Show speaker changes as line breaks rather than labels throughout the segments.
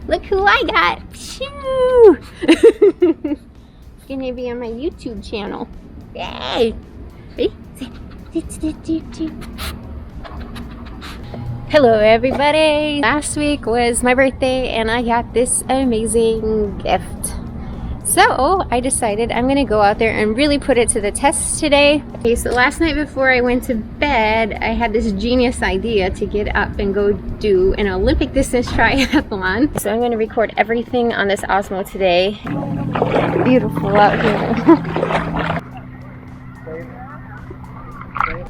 Look who I got. Shoo! It's gonna be on my YouTube channel. Yay! Ready? Hello everybody! Last week was my birthday and I got this amazing gift. So I decided I'm gonna go out there and really put it to the test today. Okay, so last night before I went to bed, I had this genius idea to get up and go do an Olympic distance triathlon. So I'm gonna record everything on this Osmo today. Beautiful out here.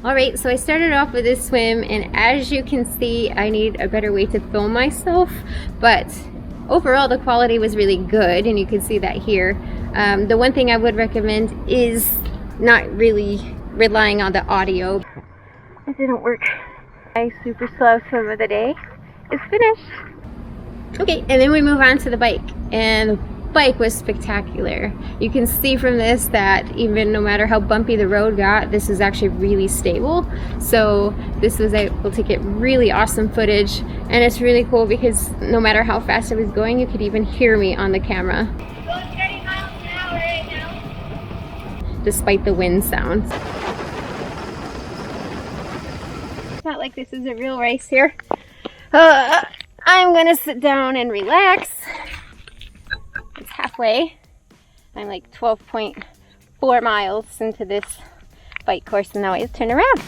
Alright, so I started off with this swim, and as you can see, I need a better way to film myself, but overall the quality was really good, and you can see that here. The one thing I would recommend is not really relying on the audio. It didn't work. My super slow swim of the day is finished. Okay, and then we move on to the bike, and the bike was spectacular. You can see from this that even no matter how bumpy the road got, this is actually really stable. So this was able to get really awesome footage, and it's really cool because no matter how fast I was going, you could even hear me on the camera. Going 30 miles an hour right now. Despite the wind sounds. It's not like this is a real race here. I'm gonna sit down and relax. It's halfway. I'm like 12.4 miles into this bike course, and now I turn around.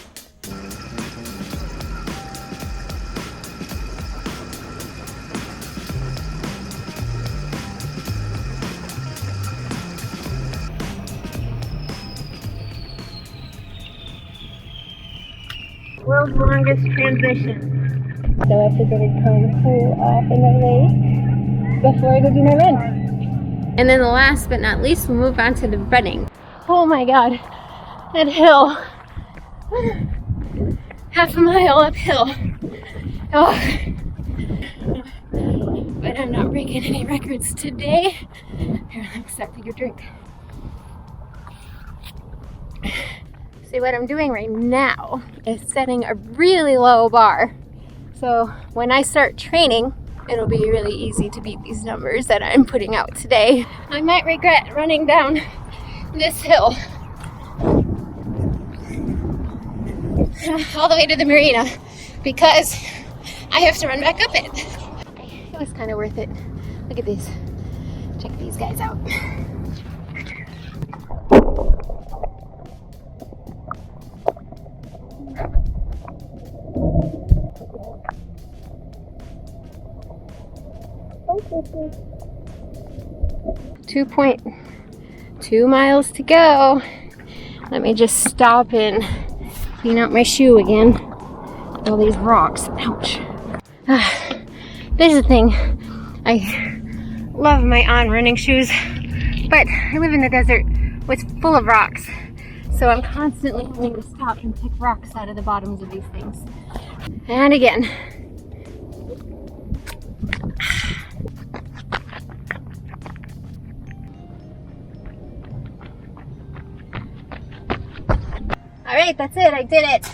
World's longest transition. So I figured I'd come cool off in the lake before I go do my run. And then the last but not least, we'll move on to the running. Oh my god, that hill. Half a mile uphill. Oh. But I'm not breaking any records today. Here, let me stop, take a drink. See, what I'm doing right now is setting a really low bar. So when I start training, it'll be really easy to beat these numbers that I'm putting out today. I might regret running down this hill all the way to the marina because I have to run back up it. It was kind of worth it. Look at these. Check these guys out. 2.2 miles to go. Let me just stop and clean out my shoe again. All these rocks. Ouch. This is the thing. I love my On running shoes, but I live in the desert with full of rocks. So I'm constantly having to stop and pick rocks out of the bottoms of these things. And again. Alright, that's it. I did it.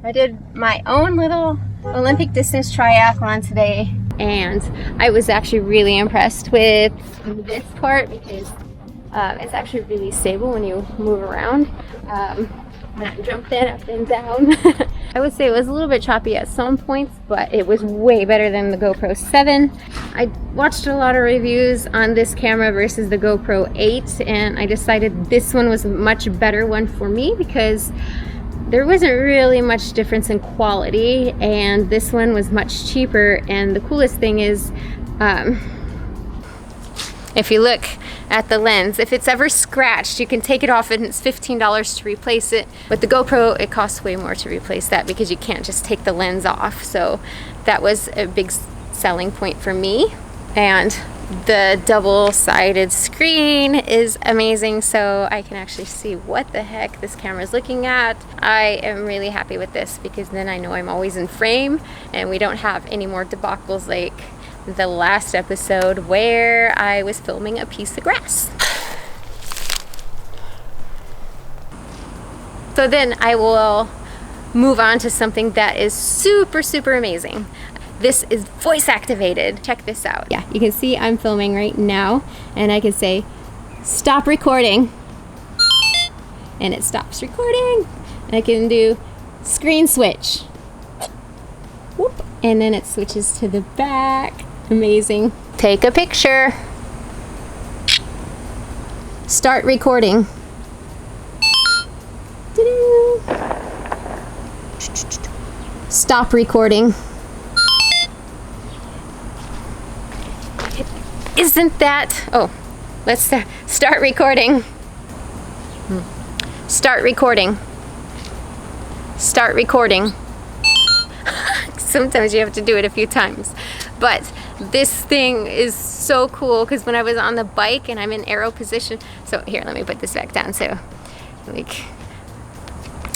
I did my own little Olympic distance triathlon today, and I was actually really impressed with this part because it's actually really stable when you move around. Not jumping up and down. I would say it was a little bit choppy at some points, but it was way better than the GoPro 7. I watched a lot of reviews on this camera versus the GoPro 8, and I decided this one was a much better one for me because there wasn't really much difference in quality, and this one was much cheaper. And the coolest thing is, if you look at the lens, if it's ever scratched, you can take it off and it's $15 to replace it. With the GoPro, it costs way more to replace that because you can't just take the lens off. So that was a big selling point for me. And the double-sided screen is amazing, so I can actually see what the heck this camera is looking at. I am really happy with this because then I know I'm always in frame and we don't have any more debacles like the last episode where I was filming a piece of grass. So then I will move on to something that is super, super amazing. this is voice activated. Check this out. Yeah, you can see I'm filming right now, and I can say, stop recording, and it stops recording. I can do screen switch. Whoop. And then it switches to the back. Amazing. Take a picture. Start recording. Doo-doo. Stop recording. Isn't that... Oh, let's start recording. Start recording. Start recording. Sometimes you have to do it a few times. But this thing is so cool because when I was on the bike and I'm in arrow position, so here, let me put this back down. So like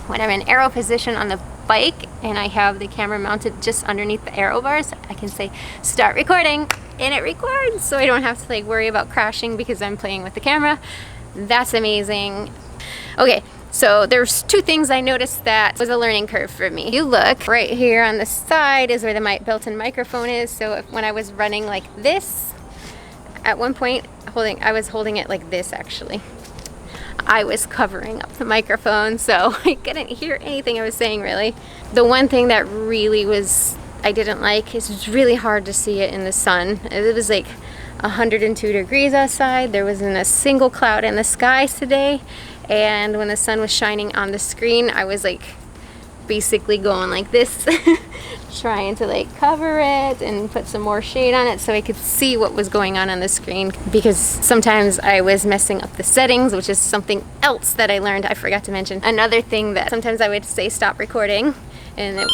when I'm in arrow position on the bike and I have the camera mounted just underneath the arrow bars, I can say start recording and it records, so I don't have to like worry about crashing because I'm playing with the camera. That's amazing. Okay, so there's two things I noticed that was a learning curve for me. You look right here on the side is where the built-in microphone is. So when I was running like this, at one point I was holding it like this actually. I was covering up the microphone, so I couldn't hear anything I was saying really. The one thing that really I didn't like is it's really hard to see it in the sun. It was like 102 degrees outside. There wasn't a single cloud in the sky today. And when the sun was shining on the screen, I was like basically going like this, trying to like cover it and put some more shade on it so I could see what was going on the screen, because sometimes I was messing up the settings, which is something else that I learned I forgot to mention. Another thing that sometimes I would say stop recording and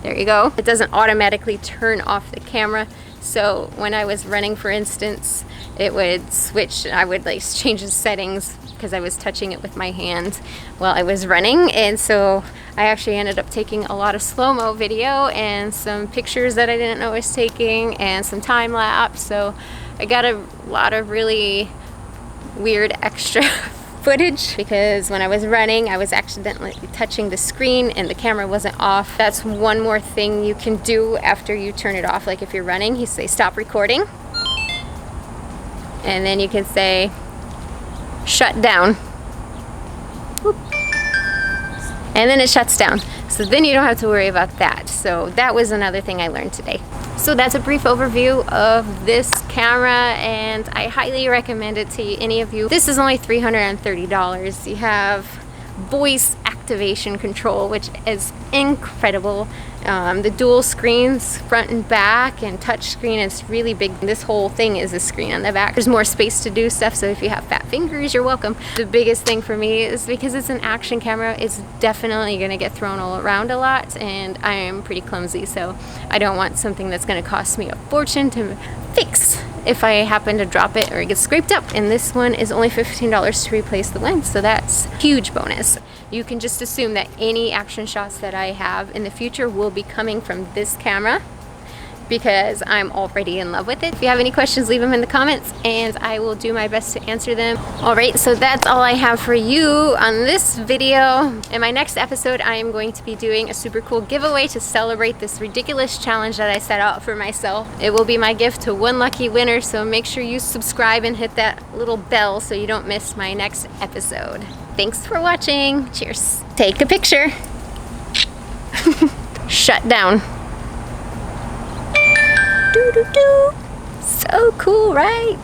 there you go. It doesn't automatically turn off the camera. So when I was running, for instance, it would switch. I would like change the settings because I was touching it with my hand while I was running. And so I actually ended up taking a lot of slow-mo video and some pictures that I didn't know I was taking and some time lapse. So I got a lot of really weird extra footage because when I was running, I was accidentally touching the screen and the camera wasn't off. That's one more thing you can do after you turn it off. Like if you're running, you say stop recording. And then you can say shut down. Whoop. And then it shuts down. So then you don't have to worry about that. So that was another thing I learned today. So that's a brief overview of this camera, and I highly recommend it to any of you. This is only $330. You have voice activation control, which is incredible. The dual screens, front and back, and touch screen is really big. This whole thing is a screen on the back. There's more space to do stuff, so if you have fat fingers, you're welcome. The biggest thing for me is because it's an action camera, it's definitely gonna get thrown all around a lot, and I am pretty clumsy, so I don't want something that's gonna cost me a fortune to fix if I happen to drop it or it gets scraped up. And this one is only $15 to replace the lens, so that's a huge bonus. You can just assume that any action shots that I have in the future will be coming from this camera because I'm already in love with it. If you have any questions, leave them in the comments and I will do my best to answer them. Alright, so that's all I have for you on this video. In my next episode, I am going to be doing a super cool giveaway to celebrate this ridiculous challenge that I set out for myself. It will be my gift to one lucky winner, so make sure you subscribe and hit that little bell so you don't miss my next episode. Thanks for watching. Cheers. Take a picture. Shut down. Doo doo doo. So cool, right?